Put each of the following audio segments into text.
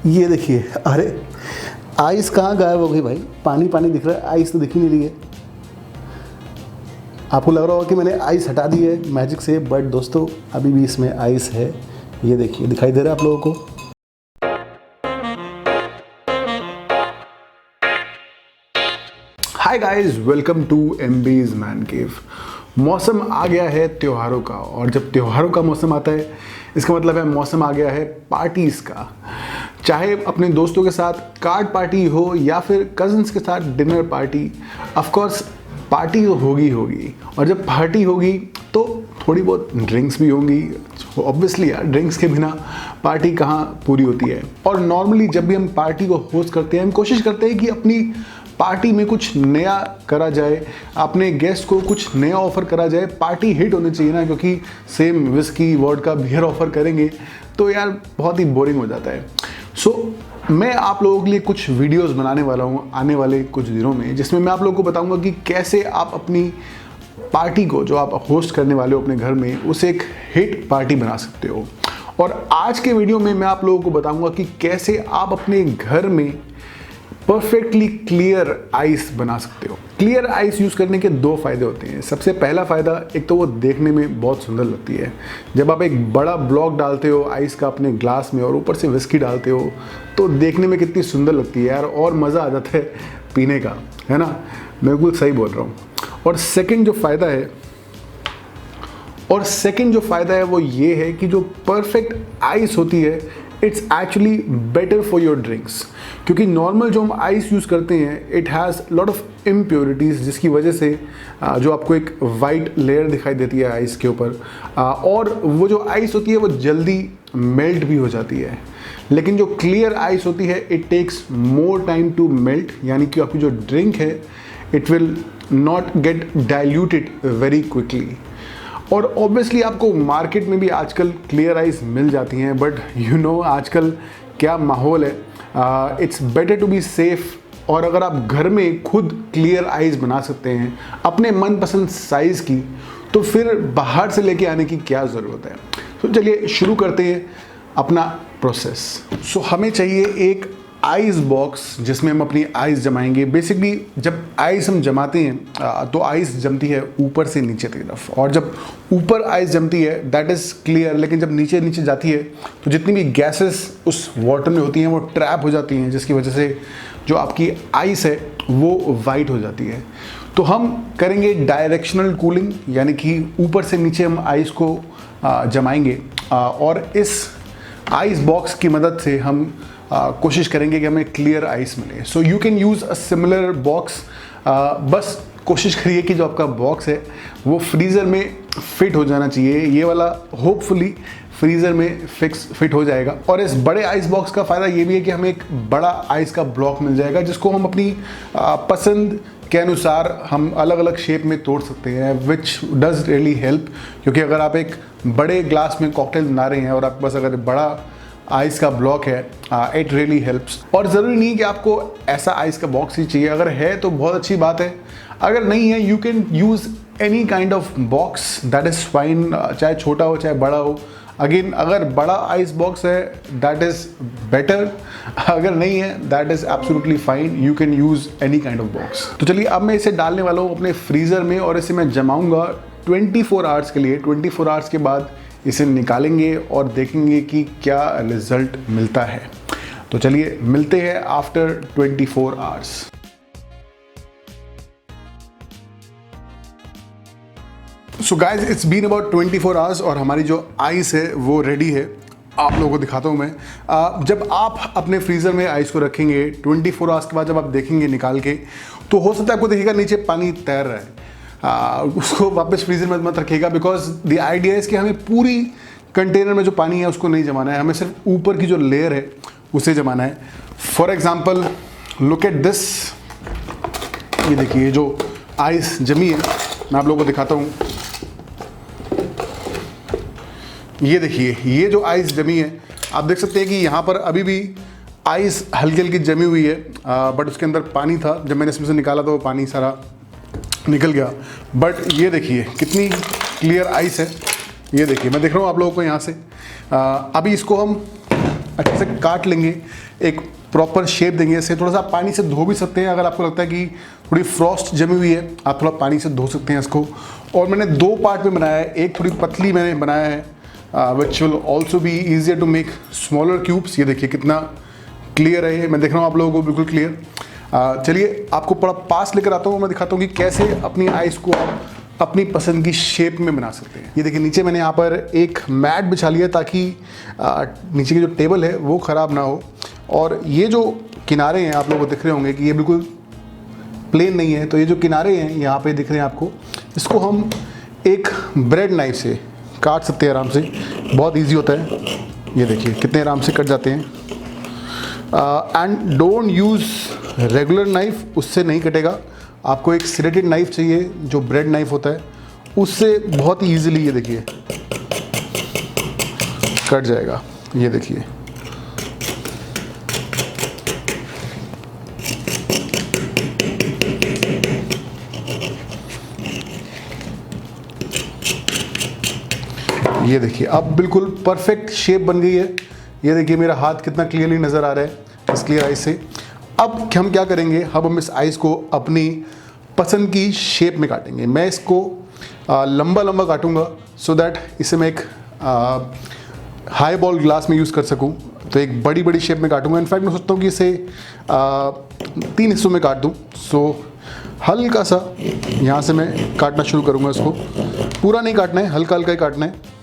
ये देखिए, अरे आइस कहाँ गायब हो गई भाई? पानी पानी दिख रहा है, आइस तो दिख ही नहीं रही है। आपको लग रहा होगा कि मैंने आइस हटा दी है मैजिक से, बट दोस्तों अभी भी इसमें आइस है। ये देखिए, दिखाई दे रहा है आप लोगों को? Hi guys, welcome to MB's man cave. मौसम आ गया है त्योहारों का, और जब त्योहारों का मौसम आता है इसका मतलब है मौसम आ गया है पार्टीज का। चाहे अपने दोस्तों के साथ कार्ड पार्टी हो या फिर कजन्स के साथ dinner party, of course party तो होगी। और जब पार्टी होगी तो थोड़ी बहुत ड्रिंक्स भी होंगी। ऑब्वियसली यार, ड्रिंक्स के बिना पार्टी कहाँ पूरी होती है। और नॉर्मली जब भी हम पार्टी को होस्ट करते हैं, हम कोशिश करते हैं कि अपनी पार्टी में कुछ नया करा जाए, अपने गेस्ट को कुछ नया ऑफर करा जाए। पार्टी हिट होनी चाहिए ना, क्योंकि same whisky vodka beer offer करेंगे तो यार बहुत ही बोरिंग हो जाता है। सो मैं आप लोगों के लिए कुछ वीडियोस बनाने वाला हूँ आने वाले कुछ दिनों में, जिसमें मैं आप लोगों को बताऊंगा कि कैसे आप अपनी पार्टी को, जो आप होस्ट करने वाले हो अपने घर में, उसे एक हिट पार्टी बना सकते हो। और आज के वीडियो में मैं आप लोगों को बताऊंगा कि कैसे आप अपने घर में परफेक्टली क्लियर आइस बना सकते हो। क्लियर आइस यूज़ करने के दो फायदे होते हैं। सबसे पहला फ़ायदा, एक तो वो देखने में बहुत सुंदर लगती है। जब आप एक बड़ा ब्लॉक डालते हो आइस का अपने ग्लास में और ऊपर से विस्की डालते हो तो देखने में कितनी सुंदर लगती है यार, और मज़ा आ जाता है पीने का, है ना? मैं बिल्कुल सही बोल रहा हूँ। और सेकंड जो फ़ायदा है वो ये है कि जो परफेक्ट आइस होती है, it's actually better for your drinks. क्योंकि नॉर्मल जो हम आइस यूज़ करते हैं, it has lot of impurities, जिसकी वजह से जो आपको एक वाइट लेयर दिखाई देती है आइस के ऊपर, और वो जो आइस होती है वो जल्दी मेल्ट भी हो जाती है। लेकिन जो क्लियर आइस होती है, it takes more time to melt, यानी कि आपकी जो ड्रिंक है it will not get diluted very quickly. और ऑब्वियसली आपको मार्केट में भी आजकल क्लियर आइस मिल जाती हैं, बट यू नो आजकल क्या माहौल है। It's better to be safe. और अगर आप घर में खुद क्लियर आइस बना सकते हैं अपने मनपसंद साइज़ की, तो फिर बाहर से लेके आने की क्या ज़रूरत है। तो चलिए शुरू करते हैं अपना प्रोसेस। सो हमें चाहिए एक आइस बॉक्स जिसमें हम अपनी आइस जमाएंगे। बेसिकली जब आइस हम जमाते हैं तो आइस जमती है ऊपर से नीचे की तरफ, और जब ऊपर आइस जमती है दैट इज़ क्लियर। लेकिन जब नीचे नीचे जाती है तो जितनी भी गैसेस उस वाटर में होती हैं वो ट्रैप हो जाती हैं, जिसकी वजह से जो आपकी आइस है वो वाइट हो जाती है। तो हम करेंगे डायरेक्शनल कूलिंग, यानी कि ऊपर से नीचे हम आइस को जमाएंगे, और इस आइस बॉक्स की मदद से हम कोशिश करेंगे कि हमें क्लियर आइस मिले। So you can use a similar box. बस कोशिश करिए कि जो आपका बॉक्स है वो फ्रीज़र में फिट हो जाना चाहिए। ये वाला होपफुली फ्रीज़र में फिट हो जाएगा। और इस बड़े आइस बॉक्स का फ़ायदा ये भी है कि हमें एक बड़ा आइस का ब्लॉक मिल जाएगा, जिसको हम अपनी पसंद के अनुसार हम अलग अलग शेप में तोड़ सकते हैं, विच डज़ रियली हेल्प। क्योंकि अगर आप एक बड़े ग्लास में कॉकटेल बना रहे हैं और आपके पास अगर बड़ा आइस का ब्लॉक है, इट रियली हेल्प्स। और ज़रूरी नहीं कि आपको ऐसा आइस का बॉक्स ही चाहिए। अगर है तो बहुत अच्छी बात है, अगर नहीं है you can use any kind of box, that is fine. चाहे छोटा हो चाहे बड़ा हो। अगेन, अगर बड़ा आइस बॉक्स है दैट इज़ बेटर, अगर नहीं है that is absolutely fine. You can use any kind of box. तो चलिए अब मैं इसे डालने वाला हूँ अपने फ्रीज़र में, और इसे मैं जमाऊँगा 24 आवर्स के लिए। 24 आवर्स के बाद इसे निकालेंगे और देखेंगे कि क्या रिजल्ट मिलता है। तो चलिए मिलते हैं after 24 hours. So guys, it's been about 24 hours और हमारी जो आइस है वो रेडी है। आप लोगों को दिखाता हूँ मैं। जब आप अपने फ्रीज़र में आइस को रखेंगे 24 आवर्स के बाद, जब आप देखेंगे निकाल के, तो हो सकता है आपको देखिएगा नीचे पानी तैर रहा है। उसको वापस फ्रीज़र में मत रखिएगा, बिकॉज द आइडिया इज़ कि हमें पूरी कंटेनर में जो पानी है उसको नहीं जमाना है, हमें सिर्फ ऊपर की जो लेयर है उसे जमाना है। For example look at this. ये देखिए, ये जो आइस जमी है मैं आप लोगों को दिखाता हूँ। ये देखिए, ये जो आइस जमी है आप देख सकते हैं कि यहाँ पर अभी भी आइस हल्की हल्की जमी हुई है, बट उसके अंदर पानी था। जब मैंने इसमें से निकाला तो वो पानी सारा निकल गया। बट ये देखिए कितनी क्लियर आइस है। ये देखिए, मैं देख रहा हूँ आप लोगों को यहाँ से। अभी इसको हम अच्छे से काट लेंगे, एक प्रॉपर शेप देंगे इसे। थोड़ा सा आप पानी से धो भी सकते हैं, अगर आपको लगता है कि थोड़ी फ्रॉस्ट जमी हुई है आप थोड़ा पानी से धो सकते हैं इसको। और मैंने 2 पार्ट में बनाया है, एक थोड़ी पतली मैंने बनाया है which will also be easier to make smaller cubes. ये देखिए कितना क्लियर है ये, मैं देख रहा हूँ आप लोगों को बिल्कुल क्लियर। चलिए आपको बड़ा पास लेकर आता हूँ, मैं दिखाता हूँ कि कैसे अपनी आइस को आप अपनी पसंद की शेप में बना सकते हैं। ये देखिए नीचे मैंने यहाँ पर एक मैट बिछा लिया ताकि नीचे की जो टेबल है वो ख़राब ना हो। और ये जो किनारे हैं आप लोगों को दिख रहे होंगे कि ये बिल्कुल प्लेन नहीं है, तो ये जो किनारे हैं यहाँ पे दिख रहे हैं आपको, इसको हम एक ब्रेड नाइफ से काट सकते हैं आराम से, बहुत ईजी होता है। ये देखिए कितने आराम से कट जाते हैं। And don't use regular knife, उससे नहीं कटेगा। आपको एक सिलेटेड नाइफ चाहिए जो ब्रेड नाइफ होता है, उससे बहुत ही ईजिली ये देखिए कट जाएगा। ये देखिए ये देखिए अब बिल्कुल परफेक्ट शेप बन गई है। ये देखिए मेरा हाथ कितना क्लियरली नज़र आ रहा है इस क्लियर आइस से। अब हम क्या करेंगे, अब हम इस आइस को अपनी पसंद की शेप में काटेंगे। मैं इसको लंबा लंबा काटूंगा सो दैट इसे मैं एक हाई बॉल ग्लास में यूज़ कर सकूं। तो एक बड़ी बड़ी शेप में काटूंगा। इनफैक्ट मैं सोचता हूँ कि इसे 3 हिस्सों में काट दूँ। सो हल्का सा यहाँ से मैं काटना शुरू करूँगा इसको। पूरा नहीं काटना है, हल्का हल्का ही काटना है।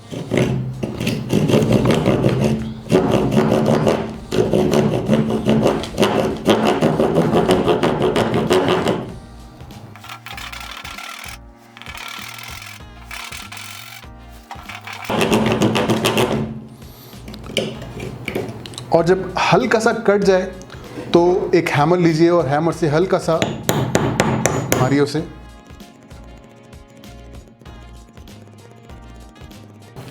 और जब हल्का सा कट जाए तो एक हैमर लीजिए और हैमर से हल्का सा मारिए उसे।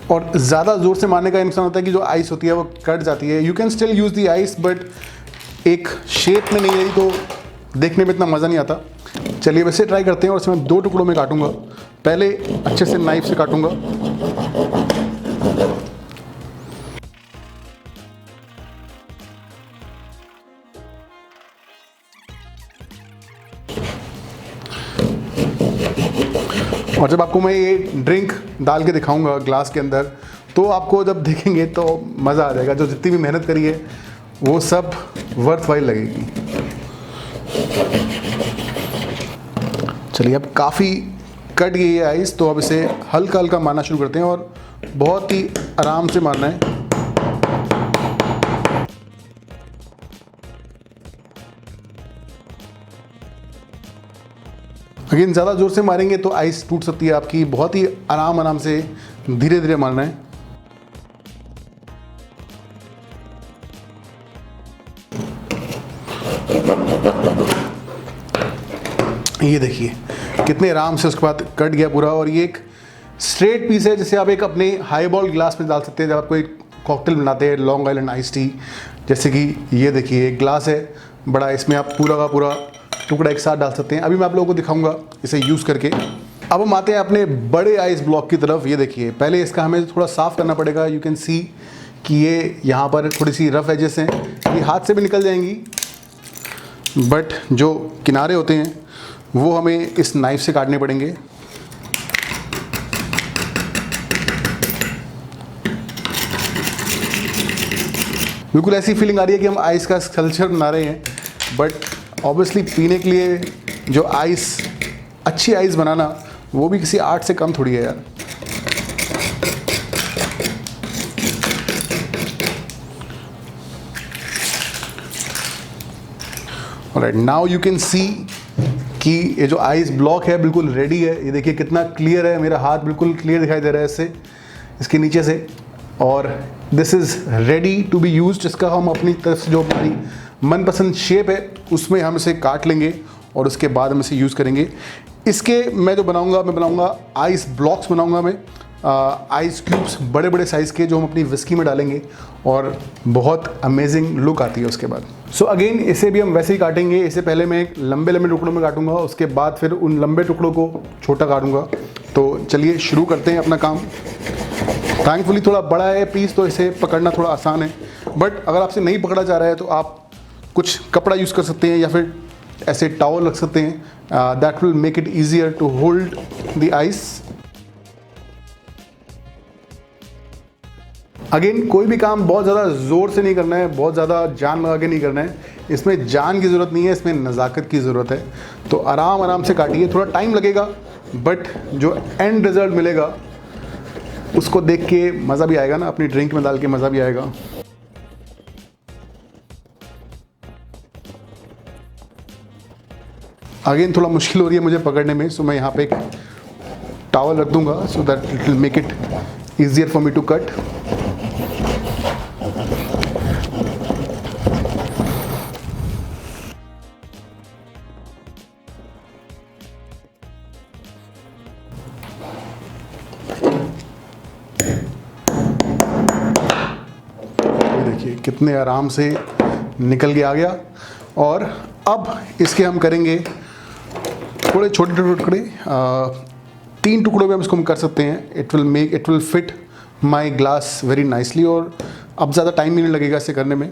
और ज़्यादा ज़ोर से मारने का नुकसान होता है कि जो आइस होती है वो कट जाती है। You can still use the ice, but एक शेप में नहीं रही तो देखने में इतना मज़ा नहीं आता। चलिए वैसे ट्राई करते हैं और इसमें 2 टुकड़ों में काटूंगा। पहले अच्छे से नाइफ से काटूंगा। और जब आपको मैं ये ड्रिंक डाल के दिखाऊंगा ग्लास के अंदर, तो आपको जब देखेंगे तो मज़ा आ जाएगा। जो जितनी भी मेहनत करी है वो सब वर्थ वाइल लगेगी। चलिए अब काफ़ी कट गई है आइस, तो अब इसे हल्का हल्का मारना शुरू करते हैं और बहुत ही आराम से मारना है। अगेन ज़्यादा ज़ोर से मारेंगे तो आइस टूट सकती है आपकी। बहुत ही आराम से धीरे धीरे मारना है। ये देखिए कितने आराम से उसके बाद कट गया पूरा। और ये एक स्ट्रेट पीस है जिसे आप एक अपने हाई बॉल ग्लास में डाल सकते हैं जब आप कोई कॉकटेल बनाते हैं, लॉन्ग आइलैंड आइस टी। जैसे कि ये देखिए एक ग्लास है बड़ा, इसमें आप पूरा का पूरा टुकड़ा एक साथ डाल सकते हैं। अभी मैं आप लोगों को दिखाऊंगा इसे यूज़ करके। अब हम आते हैं अपने बड़े आइस ब्लॉक की तरफ। ये देखिए पहले इसका हमें थोड़ा साफ़ करना पड़ेगा। यू कैन सी कि ये यहाँ पर थोड़ी सी रफ एजेस हैं, ये हाथ से भी निकल जाएंगी, बट जो किनारे होते हैं वो हमें इस नाइफ से काटने पड़ेंगे। बिल्कुल ऐसी फीलिंग आ रही है कि हम आइस का स्कल्पचर बना रहे हैं, बट ऑब्वियसली पीने के लिए जो आइस, अच्छी आइस बनाना वो भी किसी आर्ट से कम थोड़ी है यार। Alright, now you can see कि ये जो आइस ब्लॉक है बिल्कुल रेडी है। ये देखिए कितना क्लियर है, मेरा हाथ बिल्कुल क्लियर दिखाई दे रहा है इससे, इसके नीचे से। और this is ready to be used. इसका हम अपनी तरफ से जो हमारी मनपसंद शेप है उसमें हम इसे काट लेंगे और उसके बाद हम इसे यूज़ करेंगे। इसके मैं जो बनाऊंगा, मैं बनाऊंगा आइस ब्लॉक्स बनाऊंगा मैं, आइस क्यूब्स बड़े बड़े साइज़ के, जो हम अपनी विस्की में डालेंगे और बहुत अमेजिंग लुक आती है उसके बाद। सो अगेन इसे भी हम वैसे ही काटेंगे। इसे पहले मैं एक लंबे लंबे टुकड़ों में काटूंगा, उसके बाद फिर उन लंबे टुकड़ों को छोटा काटूंगा तो चलिए शुरू करते हैं अपना काम। थैंकफुली थोड़ा बड़ा है पीस, तो इसे पकड़ना थोड़ा आसान है, बट अगर आपसे नहीं पकड़ा जा रहा है तो आप कुछ कपड़ा यूज़ कर सकते हैं या फिर ऐसे टॉवल रख सकते हैं। That will make it easier to hold the ice. Again, कोई भी काम बहुत ज़्यादा ज़ोर से नहीं करना है, बहुत ज़्यादा जान लगा के नहीं करना है। इसमें जान की ज़रूरत नहीं है, इसमें नज़ाकत की ज़रूरत है। तो आराम आराम से काटिए, थोड़ा टाइम लगेगा, बट जो एंड रिज़ल्ट मिलेगा उसको देख के मज़ा भी आएगा ना, अपनी ड्रिंक में डाल के मज़ा भी आएगा। अगेन थोड़ा मुश्किल हो रही है मुझे पकड़ने में, सो मैं यहाँ पे एक टॉवल रख दूंगा so that it will make it easier for me to cut. देखिए कितने आराम से निकल के आ गया। और अब इसके हम करेंगे थोड़े छोटे टुकड़े, 3 टुकड़ों में हम इसको कर सकते हैं। It will fit my glass very nicely, और अब ज़्यादा टाइम भी नहीं लगेगा इसे करने में।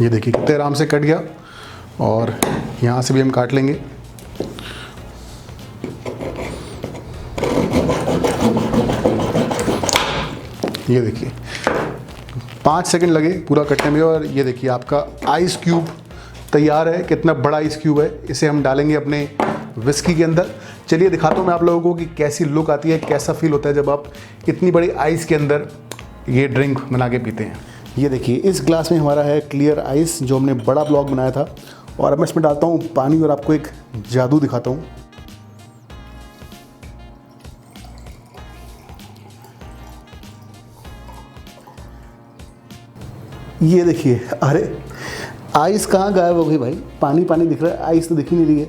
ये देखिए कितने आराम से कट गया, और यहाँ से भी हम काट लेंगे। ये देखिए 5 सेकंड लगे पूरा कटने में, और ये देखिए आपका आइस क्यूब तैयार है। कितना बड़ा आइस क्यूब है, इसे हम डालेंगे अपने विस्की के अंदर। चलिए दिखाता हूँ मैं आप लोगों को कि कैसी लुक आती है, कैसा फील होता है जब आप इतनी बड़ी आइस के अंदर ये ड्रिंक बना के पीते हैं। ये देखिए इस ग्लास में हमारा है क्लियर आइस, जो हमने बड़ा ब्लॉक बनाया था। और अब मैं इसमें डालता हूँ पानी, और आपको एक जादू दिखाता हूँ। ये देखिए, अरे आइस कहाँ गायब हो गई भाई, पानी पानी दिख रहा है, आइस तो दिख ही नहीं रही है।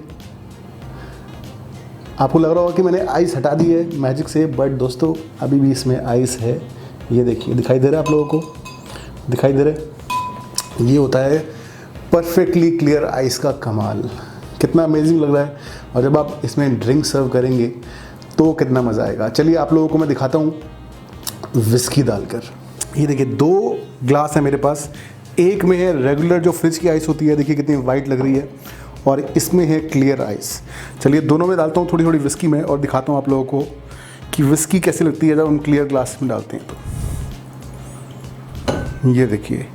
आपको लग रहा होगा कि मैंने आइस हटा दी है मैजिक से, बट दोस्तों अभी भी इसमें आइस है। ये देखिए, दिखाई दे रहा है आप लोगों को, दिखाई दे रहा है। ये होता है परफेक्टली क्लियर आइस का कमाल। कितना अमेजिंग लग रहा है, और जब आप इसमें ड्रिंक सर्व करेंगे तो कितना मज़ा आएगा। चलिए आप लोगों को मैं दिखाता हूँ विस्की डालकर। ये देखिए 2 ग्लास है मेरे पास। एक में है रेगुलर जो फ्रिज की आइस होती है, देखिए कितनी वाइट लग रही है, और इसमें है क्लियर आइस। चलिए दोनों में डालता हूँ थोड़ी थोड़ी विस्की में, और दिखाता हूँ आप लोगों को कि विस्की कैसी लगती है जब हम क्लियर ग्लास में डालते हैं। तो ये देखिए,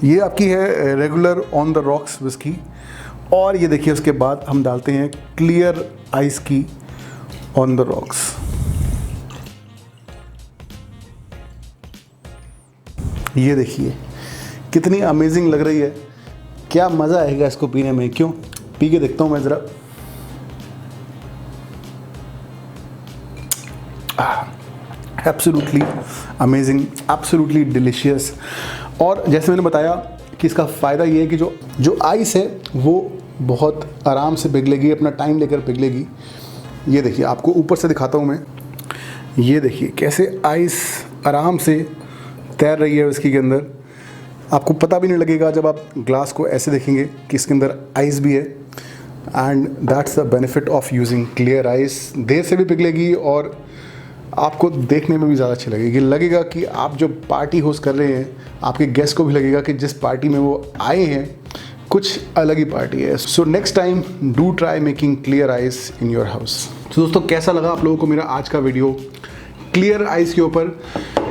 ये आपकी है regular on the rocks whisky, और ये देखिए उसके बाद हम डालते हैं क्लियर आइस की ऑन द रॉक्स। ये देखिए कितनी अमेजिंग लग रही है, क्या मज़ा आएगा इसको पीने में। क्यों, पी के देखता हूँ मैं ज़रा। Absolutely amazing, absolutely delicious. और जैसे मैंने बताया कि इसका फ़ायदा ये है कि जो आइस है वो बहुत आराम से पिघलेगी, अपना टाइम लेकर पिघलेगी। ये देखिए आपको ऊपर से दिखाता हूँ मैं। ये देखिए कैसे आइस आराम से तैर रही है विस्की के अंदर। आपको पता भी नहीं लगेगा जब आप ग्लास को ऐसे देखेंगे कि इसके अंदर आइस भी है। And that's the benefit of using clear ice. देर से भी पिघलेगी और आपको देखने में भी ज़्यादा अच्छी लगेगी। लगेगा कि आप जो पार्टी होस्ट कर रहे हैं, आपके गेस्ट को भी लगेगा कि जिस पार्टी में वो आए हैं कुछ अलग ही पार्टी है। So next time do try making clear ice in your house. तो दोस्तों कैसा लगा आप लोगों को मेरा आज का वीडियो क्लियर आइस के ऊपर?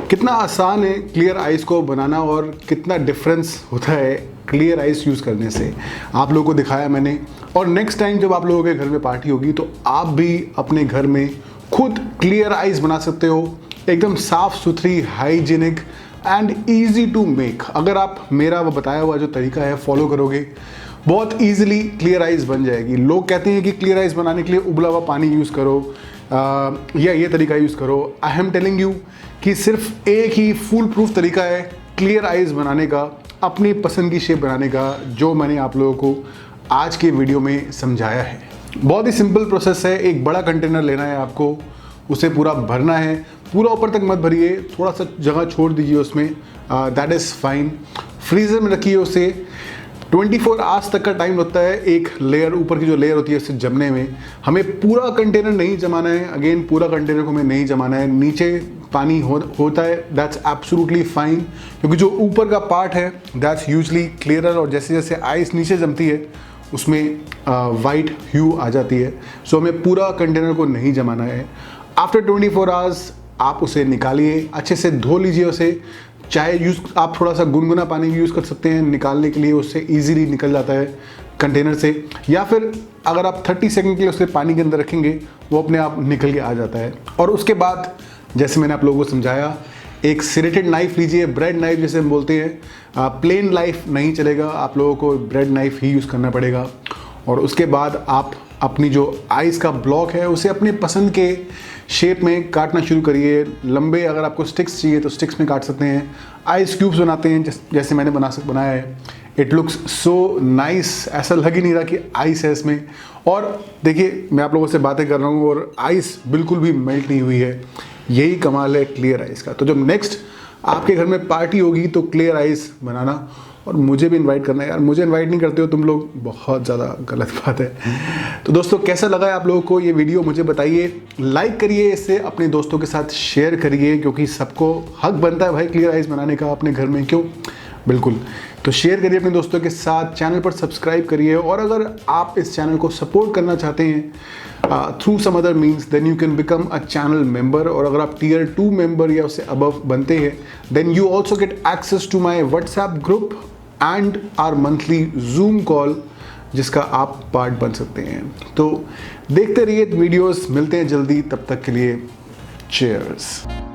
कितना आसान है क्लियर आइस को बनाना, और कितना डिफरेंस होता है क्लियर आइस यूज़ करने से, आप लोगों को दिखाया मैंने। और नेक्स्ट टाइम जब आप लोगों के घर में पार्टी होगी तो आप भी अपने घर में खुद क्लियर आइस बना सकते हो, एकदम साफ़ सुथरी, hygienic and easy to make. अगर आप मेरा वो बताया हुआ जो तरीका है फॉलो करोगे, बहुत ईजिली क्लियर आइस बन जाएगी। लोग कहते हैं कि क्लियर आइस बनाने के लिए उबला हुआ पानी यूज़ करो या ये तरीका यूज़ करो। आई एम टेलिंग यू कि सिर्फ एक ही फुल प्रूफ तरीका है क्लियर आइस बनाने का, अपनी पसंद की शेप बनाने का, जो मैंने आप लोगों को आज के वीडियो में समझाया है। बहुत ही सिंपल प्रोसेस है। एक बड़ा कंटेनर लेना है आपको, उसे पूरा भरना है, पूरा ऊपर तक मत भरिए, थोड़ा सा जगह छोड़ दीजिए उसमें, दैट इज़ फाइन। फ्रीज़र में रखिए उसे 24 आवर्स तक का टाइम लगता है एक लेयर, ऊपर की जो लेयर होती है उससे जमने में। हमें पूरा कंटेनर नहीं जमाना है, अगेन पूरा कंटेनर को हमें नहीं जमाना है। नीचे पानी होता है, दैट्स एब्सोल्युटली फाइन, क्योंकि जो ऊपर का पार्ट है दैट्स यूजली क्लियरर, और जैसे जैसे आइस नीचे जमती है उसमें वाइट ह्यू आ जाती है। सो हमें पूरा कंटेनर को नहीं जमाना है। आफ्टर 24 आवर्स आप उसे निकालिए, अच्छे से धो लीजिए उसे। चाहे आप थोड़ा सा गुनगुना पानी भी यूज़ कर सकते हैं निकालने के लिए, उससे ईजिली निकल जाता है कंटेनर से। या फिर अगर आप 30 सेकंड के लिए उसे पानी के अंदर रखेंगे वो अपने आप निकल के आ जाता है। और उसके बाद जैसे मैंने आप लोगों को समझाया, एक सिरेटेड नाइफ लीजिए, ब्रेड नाइफ जैसे हम बोलते हैं। प्लेन नाइफ नहीं चलेगा, आप लोगों को ब्रेड नाइफ ही यूज़ करना पड़ेगा। और उसके बाद आप अपनी जो आइस का ब्लॉक है उसे अपने पसंद के शेप में काटना शुरू करिए। लंबे अगर आपको स्टिक्स चाहिए तो स्टिक्स में काट सकते हैं। आइस क्यूब्स बनाते हैं जैसे मैंने बनाया है। इट लुक्स सो नाइस, ऐसा लग ही नहीं रहा कि आइस है इसमें। और देखिए मैं आप लोगों से बातें कर रहा हूँ और आइस बिल्कुल भी मेल्ट नहीं हुई है। यही कमाल है क्लियर आइस का। तो जब नेक्स्ट आपके घर में पार्टी होगी तो क्लियर आइस बनाना, और मुझे भी इनवाइट करना है यार। मुझे इनवाइट नहीं करते हो तुम लोग, बहुत ज़्यादा गलत बात है। तो दोस्तों कैसा लगा है आप लोगों को ये वीडियो, मुझे बताइए। लाइक करिए, इसे अपने दोस्तों के साथ शेयर करिए, क्योंकि सबको हक बनता है भाई क्लियर आइस बनाने का अपने घर में, क्यों? बिल्कुल। तो शेयर करिए अपने दोस्तों के साथ, चैनल पर सब्सक्राइब करिए। और अगर आप इस चैनल को सपोर्ट करना चाहते हैं through some other means, then you can become a channel member. और अगर आप Tier 2 मेंबर या उससे अबव बनते हैं, then you also get access to my WhatsApp group and our monthly Zoom call, जिसका आप पार्ट बन सकते हैं। तो देखते रहिए वीडियोस, मिलते हैं जल्दी, तब तक के लिए चीयर्स।